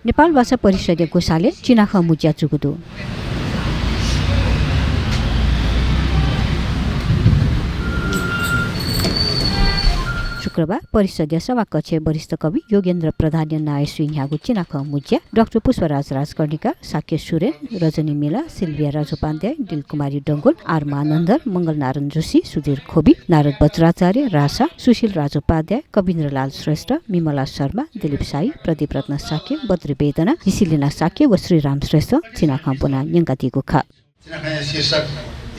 नेपाल भाषा परिषदीय कोषाले चिनाख मुज्या चुकुदु शुक्रबार परिषदीय सभा कक्ष वरिष्ठ कवि योगेन्द्र प्रधान नायश्री न्यागु चिनाख मुज्या डाक्टर पुष्पराज राजकर्णिका साक्य सुरेन रजनी मेला सिल्भिया राजोपाध्याय दिलकुमारी डङ्गोल आर मानन्दर मङ्गलनारायण जोशी सुधीर खोबी नारद बज्राचार्य रासा सुशील राजोपाध्याय कविन्द्रलाल श्रेष्ठ विमला शर्मा दिलीप साई प्रदीप रत्न साक्य बद्री वेदना हिसिलिना साक्य व श्रीराम श्रेष्ठ चिनाख बुना न्यङ्गातीको खा शीर्षक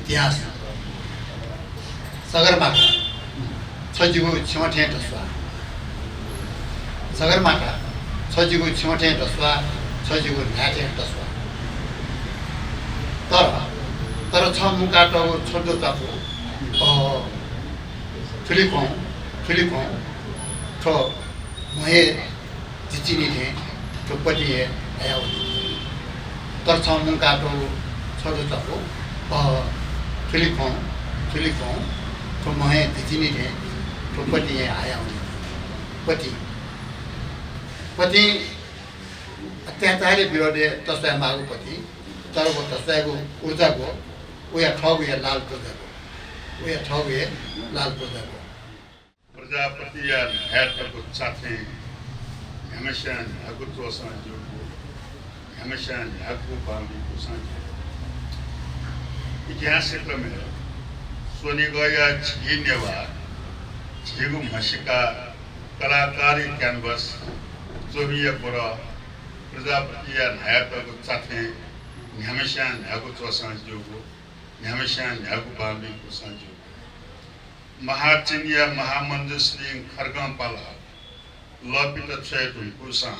इतिहास सगरमाथा छजिगु छिमठे ढस्वा सगरमाथा छजिगु छिमठे ढस्वा छजिगु ढाटे ढस्वा तर छ मुकाटो छोटो तापो फिलिपौँ ठो महे जिचिनी थे ठोपटी आया तर छ मुकाटो छोटो तापो फिलिपौँ ठो महे जिचिनी थे ठोपटी आया पति अत्याचारी विरोधी तस्या मागु पति तर वो तस्याको ऊर्जाको उया ठग या लाल प्रजाको प्रजापति या हैतको साथे हमेशा हकुतो संजोगो हमेशा हकु बांधीको संजोग इतिहास क्षेत्र में सोनी गया छिनेवा झेगु मसिका कलाकारी क्यानभस जोबिया बरा प्रजापति या हैतको साथे हमेशा हकुतो संजोगो हमेशा हकु बांधीको संजोग महाचिनिया महामंजुश्री खर्गमपाला लपित छयटुकुसा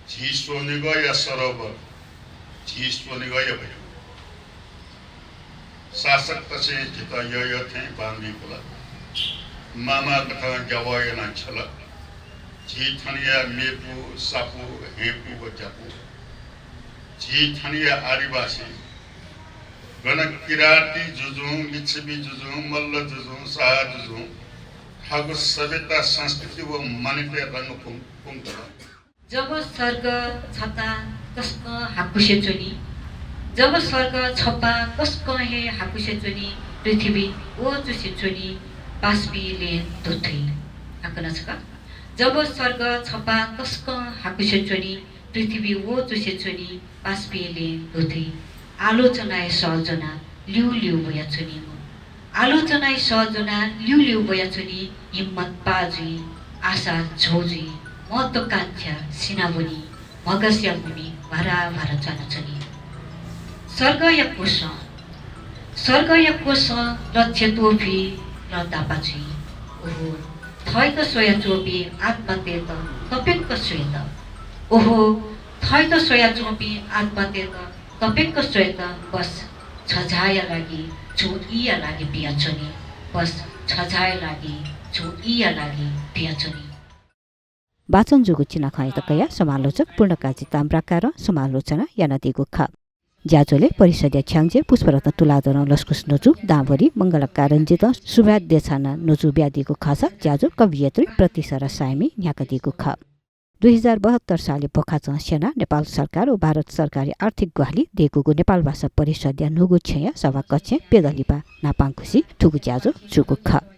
झिसोनिगय सरोवर झिसोनिगय भयो शासक तसे जित यो थे बांधी कुला मामा कथा जवाय न छल झिथनिया मेपु सापु हेपु बजापु झिथनिया आदिवासी गण किराती जुजुङ लिच्छवी जुजुङ मल्ल जुजुङ शाह जुजुङ हागु सभ्यता संस्कृति व मान्यता रंग पुंग जब स्वर्ग छता कसक हाकुसे चोनी जब स्वर्ग छपा कसक हे हाकुसे चोनी पृथ्वी ओ चुसे चोनी पासबीले दुथै आकन छका जब स्वर्ग छपा कसक हाकुसे चोनी पृथ्वी ओ चुसे चोनी पासबीले दुथै आलोचनाय सहजना लिउ भया चुनी आलोचनाय सहजना लिउ भया चुनी हिम्मत पाजुई आशा झौजुई महत्वाकांक्षा सिनाबुनी मगस्या मुनि भरा चाना चुनी स्वर्ग या कोश लक्ष्य तोफी र दापाचुई ओहो थैक सोया चोपी आत्मतेत तपेक श्वेत ओहो थैक सोया चोपी आत्मतेत तपेक श्वेत बस छझाया लागि छोइया लागि पियाचोनी बस छझाया लागि छोइया लागि पियाचोनी वाचन जुगु चिना खय तकया समालोचक पूर्णकाजी ताम्राकार समालोचना यानादिगु ख ज्याजोले परिषदीय छ्याङजे पुष्परत्न तुलादन लस्कुस नजु दावरी मंगलकार रञ्जित सुब्याद देछाना नजु ब्यादिगु खासा ज्याजो कवियत्री प्रतिसरा सायमी न्याकदिगु ख 2072 साले पोखाच सेना नेपाल सरकार व भारत सरकारी आर्थिक ग्वाली दिएकोगु नेपाल भाषा परिषदीय नुगु छेया सभा कक्ष पेदलिपा नापाङखुसी ठुगु ज्याजो जुगु ख